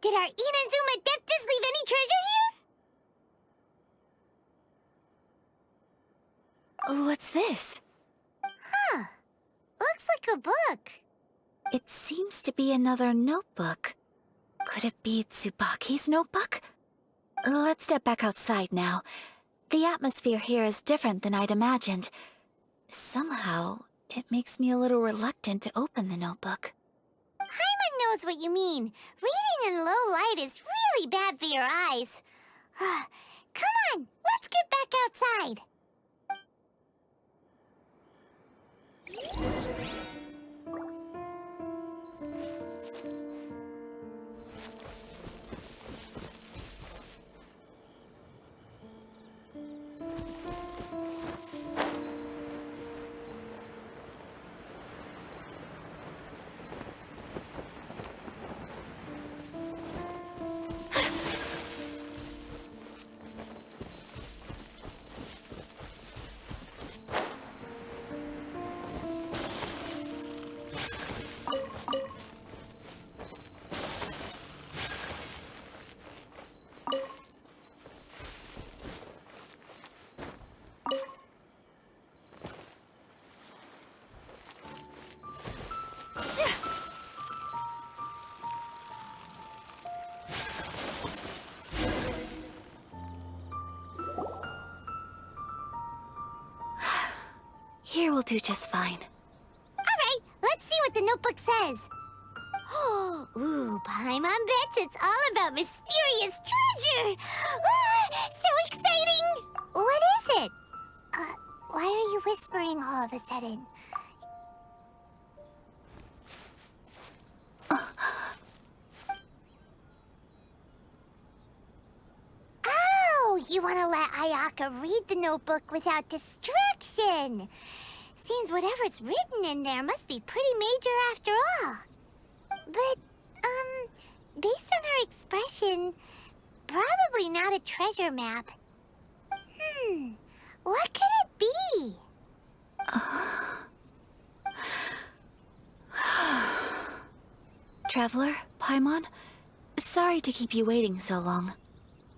Did our Inazuma Adeptus leave any treasure here? What's this? Huh. Looks like a book. It seems to be another notebook. Could it be Tsubaki's notebook? Let's step back outside now. The atmosphere here is different than I'd imagined. Somehow, it makes me a little reluctant to open the notebook. Paimon knows what you mean. Reading in low light is really bad for your eyes. Come on, let's get back outside. Here will do just fine. Alright, let's see what the notebook says. Ooh, Paimon bets it's all about mysterious treasure! So exciting! What is it? Why are you whispering all of a sudden? Oh, you want to let Ayaka read the notebook without distraction. Seems whatever's written in there must be pretty major after all. But, based on her expression, probably not a treasure map. What could it be? Traveler, Paimon, sorry to keep you waiting so long.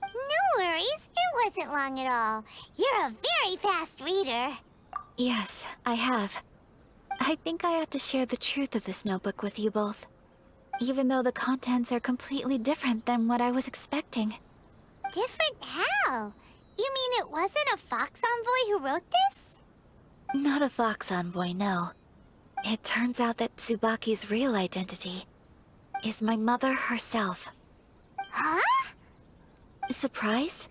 No worries, it wasn't long at all. You're a very fast reader. Yes, I have. I think I have to share the truth of this notebook with you both. Even though the contents are completely different than what I was expecting. Different how? You mean it wasn't a Fox Envoy who wrote this? Not a Fox Envoy, no. It turns out that Tsubaki's real identity is my mother herself. Huh? Surprised?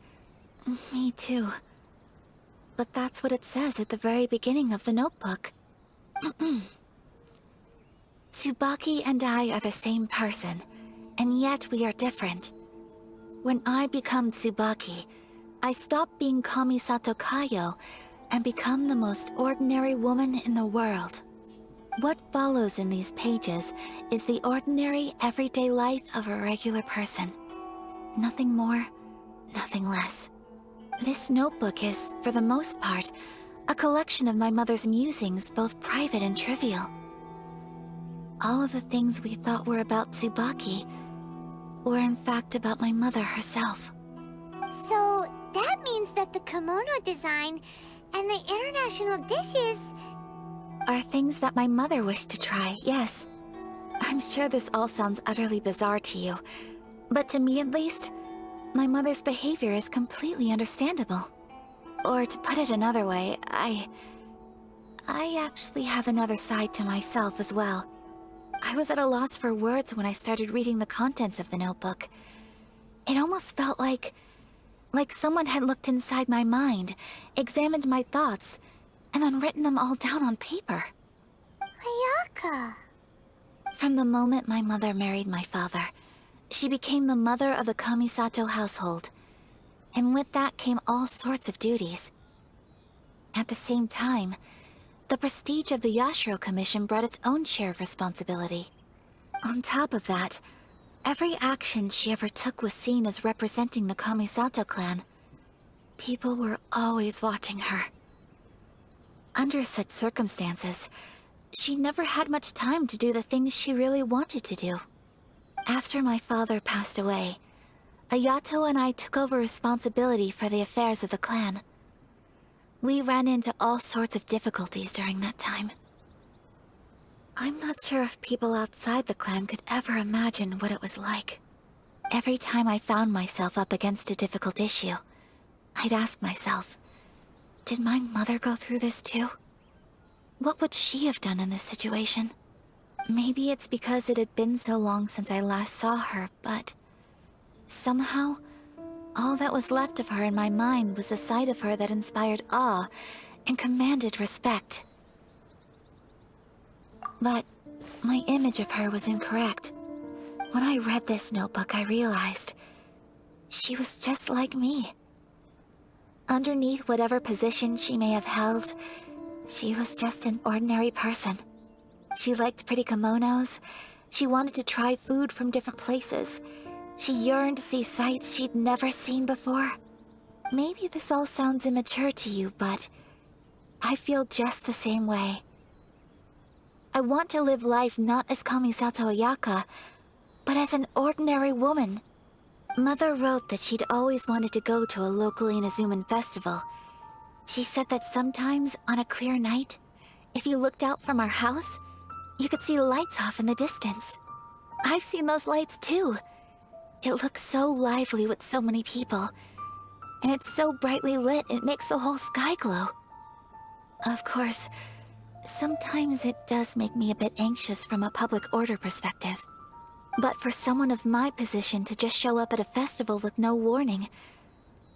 Me too. But that's what it says at the very beginning of the notebook. Tsubaki and I are the same person, and yet we are different. When I become Tsubaki, I stop being Kamisato Kayo and become the most ordinary woman in the world. What follows in these pages is the ordinary, everyday life of a regular person. Nothing more, nothing less. This notebook is, for the most part, a collection of my mother's musings, both private and trivial. All of the things we thought were about Tsubaki were in fact about my mother herself. So, that means that the kimono design and the international dishes... are things that my mother wished to try, yes. I'm sure this all sounds utterly bizarre to you, but to me at least, my mother's behavior is completely understandable. Or to put it another way, I actually have another side to myself as well. I was at a loss for words when I started reading the contents of the notebook. It almost felt like someone had looked inside my mind, examined my thoughts, and then written them all down on paper. Ayaka... From the moment my mother married my father, she became the mother of the Kamisato household. And with that came all sorts of duties. At the same time, the prestige of the Yashiro Commission brought its own share of responsibility. On top of that, every action she ever took was seen as representing the Kamisato clan. People were always watching her. Under such circumstances, she never had much time to do the things she really wanted to do. After my father passed away, Ayato and I took over responsibility for the affairs of the clan. We ran into all sorts of difficulties during that time. I'm not sure if people outside the clan could ever imagine what it was like. Every time I found myself up against a difficult issue, I'd ask myself, did my mother go through this too? What would she have done in this situation? Maybe it's because it had been so long since I last saw her, but somehow, all that was left of her in my mind was the side of her that inspired awe and commanded respect. But my image of her was incorrect. When I read this notebook, I realized she was just like me. Underneath whatever position she may have held, she was just an ordinary person. She liked pretty kimonos. She wanted to try food from different places. She yearned to see sights she'd never seen before. Maybe this all sounds immature to you, but I feel just the same way. I want to live life not as Kamisato Ayaka, but as an ordinary woman. Mother wrote that she'd always wanted to go to a local Inazuman festival. She said that sometimes, on a clear night, if you looked out from our house, you could see lights off in the distance. I've seen those lights too. It looks so lively with so many people. And it's so brightly lit, it makes the whole sky glow. Of course, sometimes it does make me a bit anxious from a public order perspective. But for someone of my position to just show up at a festival with no warning,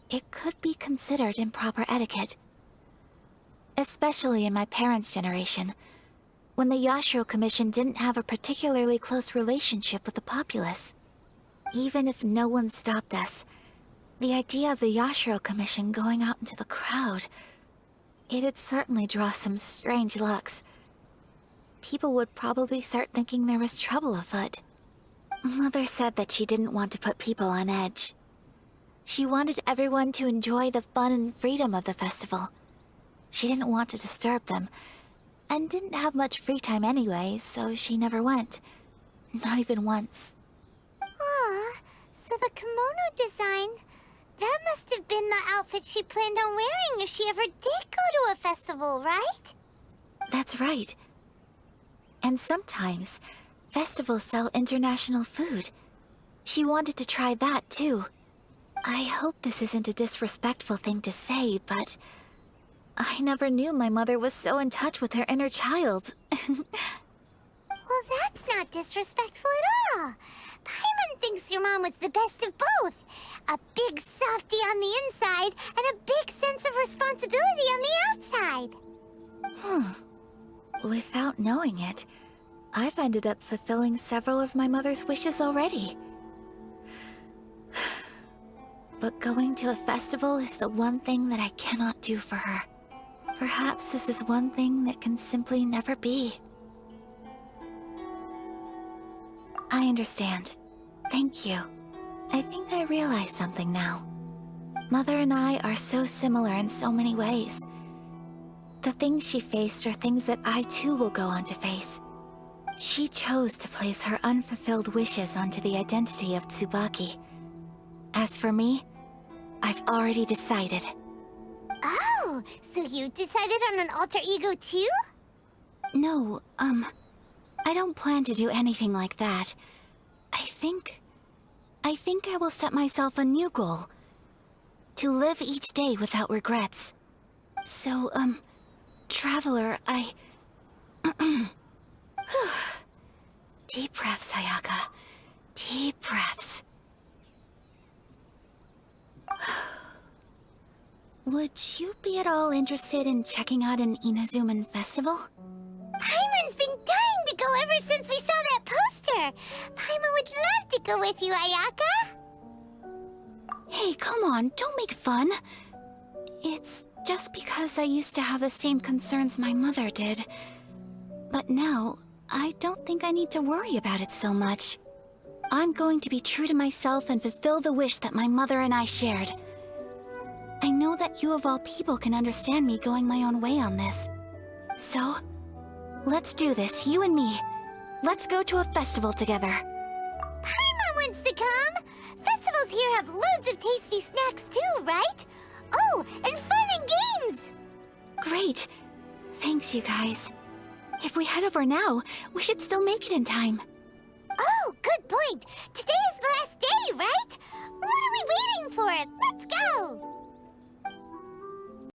it could be considered improper etiquette. Especially in my parents' generation, when the Yashiro Commission didn't have a particularly close relationship with the populace. Even if no one stopped us, the idea of the Yashiro Commission going out into the crowd, it'd certainly draw some strange looks. People would probably start thinking there was trouble afoot. Mother said that she didn't want to put people on edge. She wanted everyone to enjoy the fun and freedom of the festival. She didn't want to disturb them, and didn't have much free time anyway, so she never went. Not even once. Aw, so the kimono design, that must have been the outfit she planned on wearing if she ever did go to a festival, right? That's right. And sometimes, festivals sell international food. She wanted to try that too. I hope this isn't a disrespectful thing to say, but I never knew my mother was so in touch with her inner child. Well, that's not disrespectful at all. Paimon thinks your mom was the best of both. A big softie on the inside and a big sense of responsibility on the outside. Without knowing it, I've ended up fulfilling several of my mother's wishes already. But going to a festival is the one thing that I cannot do for her. Perhaps this is one thing that can simply never be. I understand. Thank you. I think I realize something now. Mother and I are so similar in so many ways. The things she faced are things that I too will go on to face. She chose to place her unfulfilled wishes onto the identity of Tsubaki. As for me, I've already decided. Oh, so you decided on an alter ego too? No, I don't plan to do anything like that. I think I will set myself a new goal. To live each day without regrets. So, Traveler, Deep breaths, Ayaka. Deep breaths. Would you be at all interested in checking out an Inazuman festival? Paimon's been dying to go ever since we saw that poster. Paimon would love to go with you, Ayaka. Hey, come on, don't make fun. It's just because I used to have the same concerns my mother did. But now, I don't think I need to worry about it so much. I'm going to be true to myself and fulfill the wish that my mother and I shared. I know that you of all people can understand me going my own way on this. So, let's do this, you and me. Let's go to a festival together. Paimon! wants to come. Festivals here have loads of tasty snacks too, right? Oh, and fun and games! Great. Thanks, you guys. If we head over now, we should still make it in time. Oh, good point. Today is